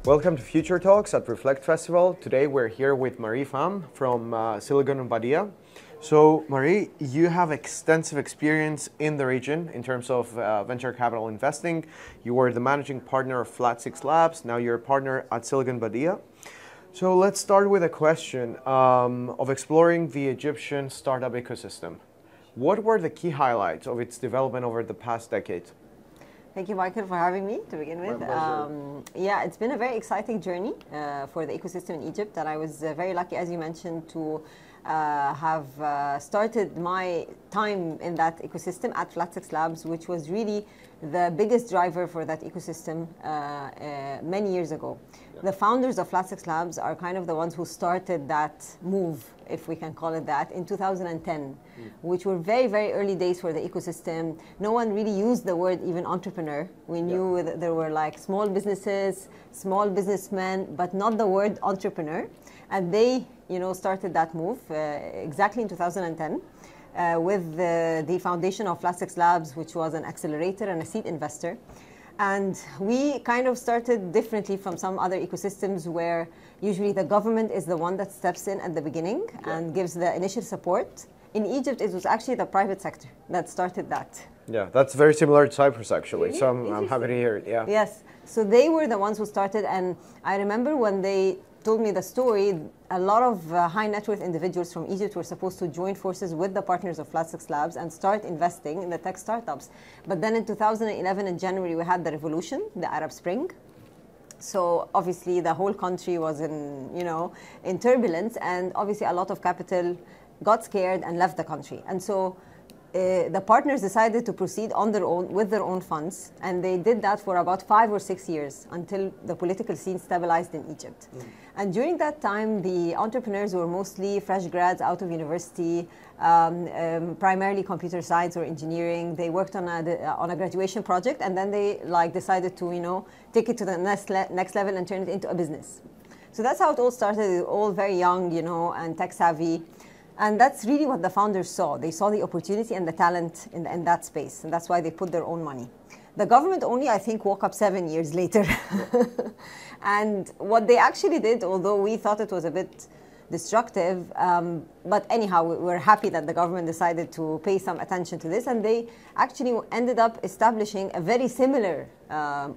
Welcome to Future Talks at Reflect Festival. Today we're here with Marie Fam from Silicon Badia. So Marie, you have extensive experience in the region in terms of venture capital investing. You were the managing partner of Flat 6 Labs. Now you're a partner at Silicon Badia. So let's start with a question of exploring the Egyptian startup ecosystem. What were the key highlights of its development over the past decade? Thank you, Michael, for having me to begin with. Yeah, it's been a very exciting journey for the ecosystem in Egypt, and I was very lucky, as you mentioned, to have started my time in that ecosystem at Flat 6 Labs, which was really the biggest driver for that ecosystem many years ago. The founders of Flat 6 Labs are kind of the ones who started that move, if we can call it that, in 2010, which were very, very early days for the ecosystem. No one really used the word even entrepreneur. We knew that there were like small businesses, small businessmen, but not the word entrepreneur. And they, started that move exactly in 2010 with the foundation of Flat 6 Labs, which was an accelerator and a seed investor. And we kind of started differently from some other ecosystems where usually the government is the one that steps in at the beginning and gives the initial support. In Egypt, it was actually the private sector that started that. Yeah, that's very similar to Cyprus, actually. So I'm happy to hear it, yeah. Yes, so they were the ones who started, and I remember when they told me the story, a lot of high net worth individuals from Egypt were supposed to join forces with the partners of Flat 6 Labs and start investing in the tech startups. But then in 2011, in January, we had the revolution, the Arab Spring. So obviously the whole country was in turbulence, and obviously a lot of capital got scared and left the country. And so the partners decided to proceed on their own with their own funds, and they did that for about 5 or 6 years until the political scene stabilized in Egypt. And during that time, the entrepreneurs were mostly fresh grads out of university, primarily computer science or engineering. They worked on a graduation project, and then they decided to take it to the next level and turn it into a business. So that's how it all started. All very young, and tech savvy. And that's really what the founders saw. They saw the opportunity and the talent in that space. And that's why they put their own money. The government only, I think, woke up 7 years later. And what they actually did, although we thought it was a bit destructive, but anyhow, we're happy that the government decided to pay some attention to this. And they actually ended up establishing a very similar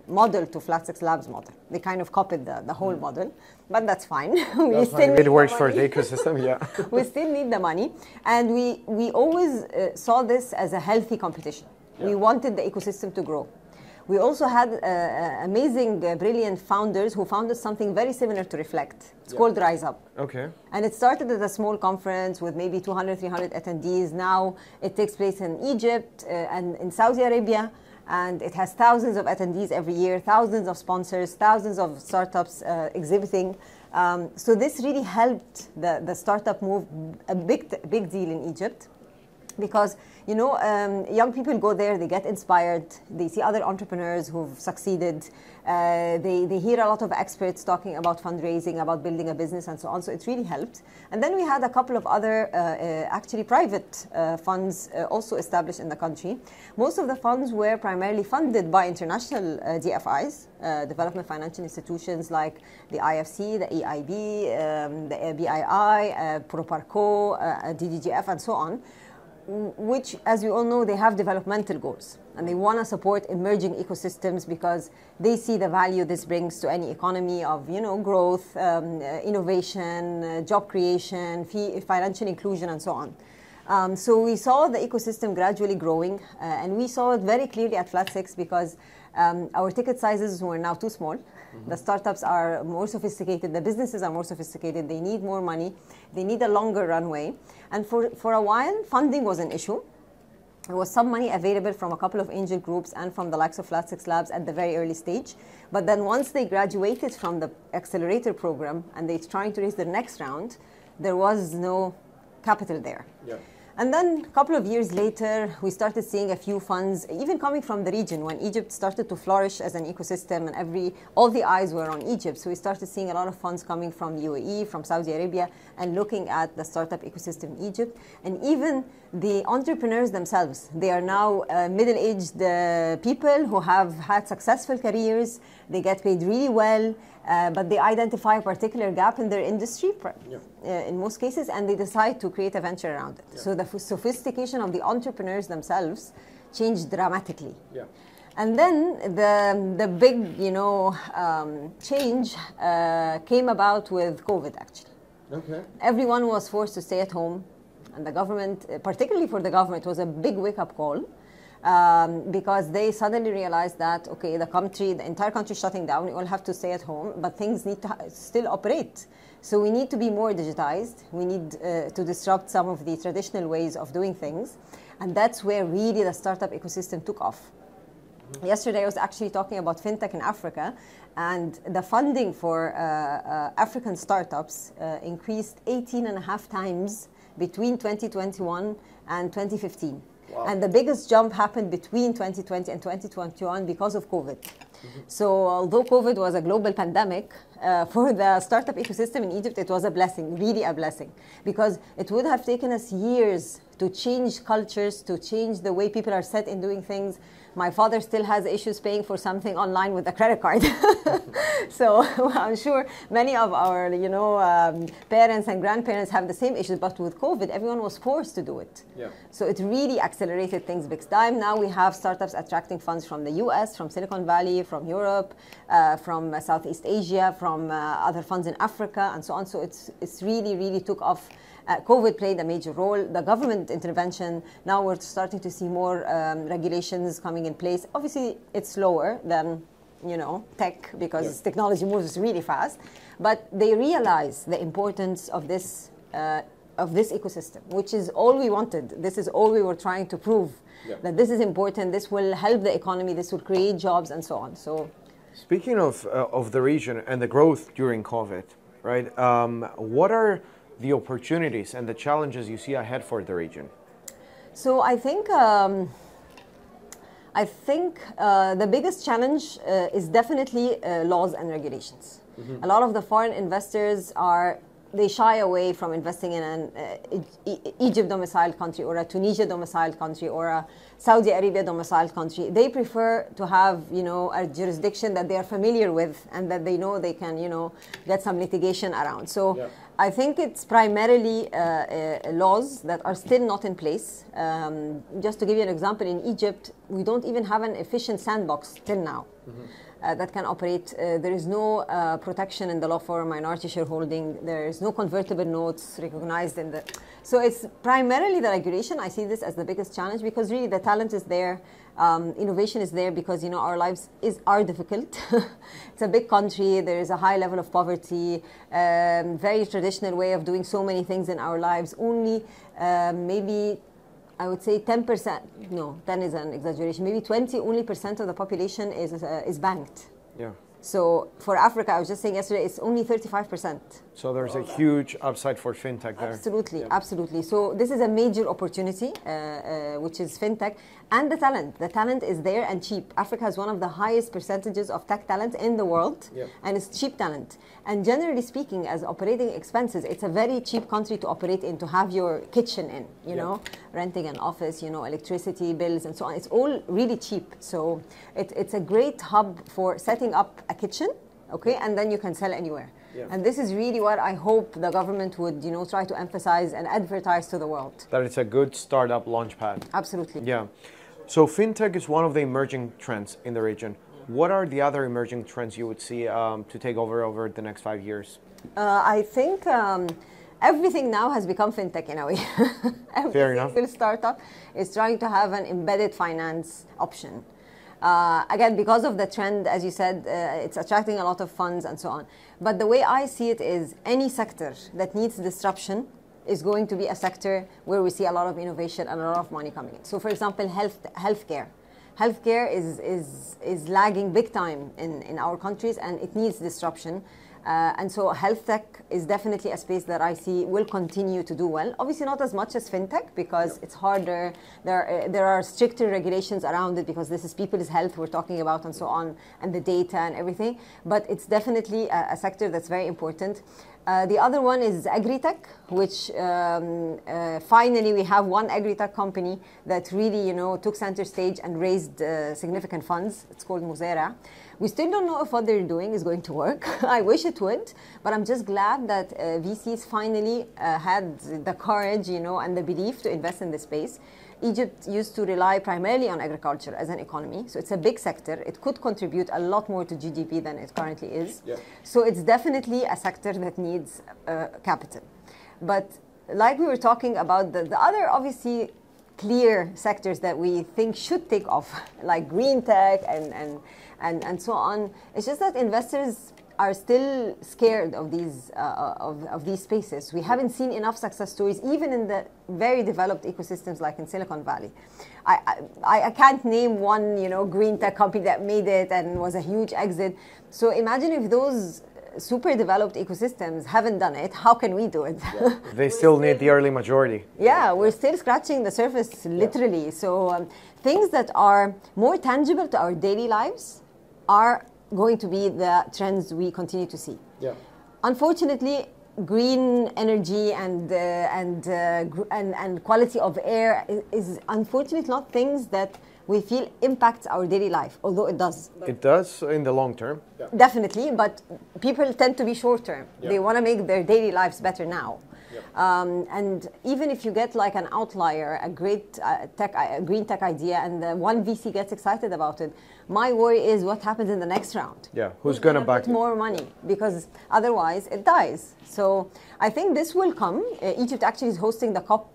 model to Flat 6 Labs model. They kind of copied the whole model, but that's fine. It works for the ecosystem, yeah. We still need the money. And we always saw this as a healthy competition. We wanted the ecosystem to grow. We also had amazing, brilliant founders who founded something very similar to Reflect. It's called Rise Up. Okay. And it started at a small conference with maybe 200, 300 attendees. Now it takes place in Egypt and in Saudi Arabia. And it has thousands of attendees every year, thousands of sponsors, thousands of startups exhibiting. So this really helped the startup move a big deal in Egypt. Because, young people go there, they get inspired, they see other entrepreneurs who've succeeded, they hear a lot of experts talking about fundraising, about building a business and so on, so it really helped. And then we had a couple of other actually private funds also established in the country. Most of the funds were primarily funded by international DFIs, development financial institutions like the IFC, the EIB, the BII, Proparco, DDGF and so on, which, as you all know, they have developmental goals and they want to support emerging ecosystems because they see the value this brings to any economy of, growth, innovation, job creation, financial inclusion, and so on. So we saw the ecosystem gradually growing, and we saw it very clearly at Flat 6 because our ticket sizes were now too small. The startups are more sophisticated, the businesses are more sophisticated, they need more money, they need a longer runway. And for a while, funding was an issue. There was some money available from a couple of angel groups and from the likes of Flat 6 Labs at the very early stage. But then once they graduated from the accelerator program and they're trying to raise their next round, there was no capital there. Yeah. And then a couple of years later, we started seeing a few funds, even coming from the region, when Egypt started to flourish as an ecosystem and all the eyes were on Egypt. So we started seeing a lot of funds coming from the UAE, from Saudi Arabia, and looking at the startup ecosystem in Egypt. And even the entrepreneurs themselves, they are now middle-aged people who have had successful careers. They get paid really well. but they identify a particular gap in their industry, in most cases, and they decide to create a venture around it. Yeah. So the sophistication of the entrepreneurs themselves changed dramatically. Yeah. And then the big, change came about with COVID, actually. Okay. Everyone was forced to stay at home, and the government, particularly for the government, was a big wake-up call. Because they suddenly realized that, okay, the entire country is shutting down, we all have to stay at home, but things need to still operate. So we need to be more digitized. We need to disrupt some of the traditional ways of doing things. And that's where really the startup ecosystem took off. Mm-hmm. Yesterday, I was actually talking about fintech in Africa, and the funding for African startups increased 18.5 times between 2021 and 2015. Wow. And the biggest jump happened between 2020 and 2021 because of COVID. Mm-hmm. So although COVID was a global pandemic, for the startup ecosystem in Egypt, it was a blessing, really a blessing. Because it would have taken us years to change cultures, to change the way people are set in doing things. My father still has issues paying for something online with a credit card. So I'm sure many of our, parents and grandparents have the same issues. But with COVID, everyone was forced to do it. Yeah. So it really accelerated things big time. Now we have startups attracting funds from the US, from Silicon Valley, from Europe, from Southeast Asia, from other funds in Africa, and so on. So it's really took off. COVID played a major role. The government intervention, now we're starting to see more regulations coming in place. Obviously, it's slower than, tech, because technology moves really fast. But they realize the importance of this ecosystem, which is all we wanted. This is all we were trying to prove, that this is important, this will help the economy, this will create jobs, and so on. So, speaking of the region and the growth during COVID, right, what are the opportunities and the challenges you see ahead for the region? So I think the biggest challenge is definitely laws and regulations. Mm-hmm. A lot of the foreign investors they shy away from investing in an Egypt domiciled country or a Tunisia domiciled country or a Saudi Arabia domiciled country. They prefer to have, a jurisdiction that they are familiar with and that they know they can, get some litigation around. So I think it's primarily laws that are still not in place. Just to give you an example, in Egypt, we don't even have an efficient sandbox till now. Mm-hmm. That can operate. There is no protection in the law for minority shareholding. There is no convertible notes recognized in the... So it's primarily the regulation. I see this as the biggest challenge because really the talent is there. Innovation is there because, our lives are difficult. It's a big country. There is a high level of poverty, very traditional way of doing so many things in our lives. Only maybe... I would say 10%, no, 10 is an exaggeration, maybe 20% of the population is banked. Yeah. So for Africa, I was just saying yesterday, it's only 35%. So there's a huge upside for fintech there. Absolutely, absolutely. So this is a major opportunity, which is fintech. And the talent. The talent is there and cheap. Africa has one of the highest percentages of tech talent in the world, and it's cheap talent. And generally speaking, as operating expenses, it's a very cheap country to operate in, to have your kitchen in, you know, renting an office, electricity bills and so on. It's all really cheap. So it's a great hub for setting up a kitchen, okay, and then you can sell anywhere. Yeah. And this is really what I hope the government would, try to emphasize and advertise to the world. That it's a good startup launchpad. Absolutely. Yeah. So fintech is one of the emerging trends in the region. What are the other emerging trends you would see to take over the next 5 years? I think everything now has become fintech in a way. Fair enough. Every startup is trying to have an embedded finance option. Again, because of the trend, as you said, it's attracting a lot of funds and so on. But the way I see it is any sector that needs disruption is going to be a sector where we see a lot of innovation and a lot of money coming in. So, for example, healthcare. Healthcare is lagging big time in our countries, and it needs disruption. And so health tech is definitely a space that I see will continue to do well. Obviously not as much as fintech because it's harder. There are stricter regulations around it because this is people's health we're talking about and so on, and the data and everything. But it's definitely a sector that's very important. The other one is agri-tech, which finally we have one agri-tech company that really, took center stage and raised significant funds. It's called Muzera. We still don't know if what they're doing is going to work. I wish it would, but I'm just glad that VCs finally had the courage, and the belief to invest in this space. Egypt used to rely primarily on agriculture as an economy, so it's a big sector. It could contribute a lot more to GDP than it currently is. Yeah. So it's definitely a sector that needs capital. But like we were talking about, the other obviously clear sectors that we think should take off, like green tech and so on, it's just that investors are still scared of these spaces. We haven't seen enough success stories, even in the very developed ecosystems like in Silicon Valley. I can't name one, green tech company that made it and was a huge exit. So imagine if those super developed ecosystems haven't done it, how can we do it? Yeah. They still need the early majority. Yeah, we're still scratching the surface, literally. Yeah. So things that are more tangible to our daily lives are going to be the trends we continue to see. Yeah. Unfortunately, green energy and quality of air is unfortunately not things that we feel impacts our daily life, although it does. It does in the long term. Yeah. Definitely, but people tend to be short term. Yeah. They want to make their daily lives better now. Yep. And even if you get like an outlier, a great green tech idea, and one VC gets excited about it, my worry is what happens in the next round. Yeah, who's going to back it? More money, because otherwise it dies. So I think this will come. Egypt actually is hosting the COP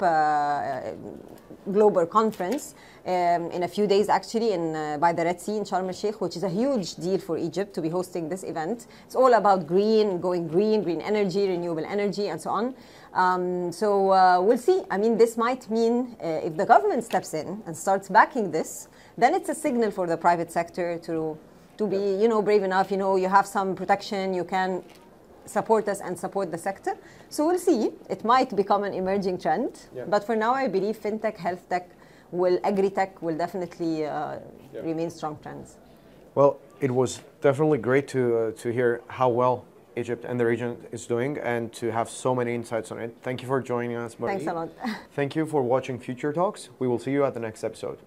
Global Conference in a few days, actually, by the Red Sea in Sharm el-Sheikh, which is a huge deal for Egypt to be hosting this event. It's all about going green energy, renewable energy, and so on. So we'll see. I mean, this might mean if the government steps in and starts backing this, then it's a signal for the private sector to be, brave enough. You have some protection. You can support us and support the sector. So we'll see. It might become an emerging trend. Yeah. But for now, I believe fintech, health tech, agri-tech will definitely remain strong trends. Well, it was definitely great to hear how well Egypt and the region is doing and to have so many insights on it. Thank you for joining us, Marie. Thanks a lot. Thank you for watching Future Talks. We will see you at the next episode.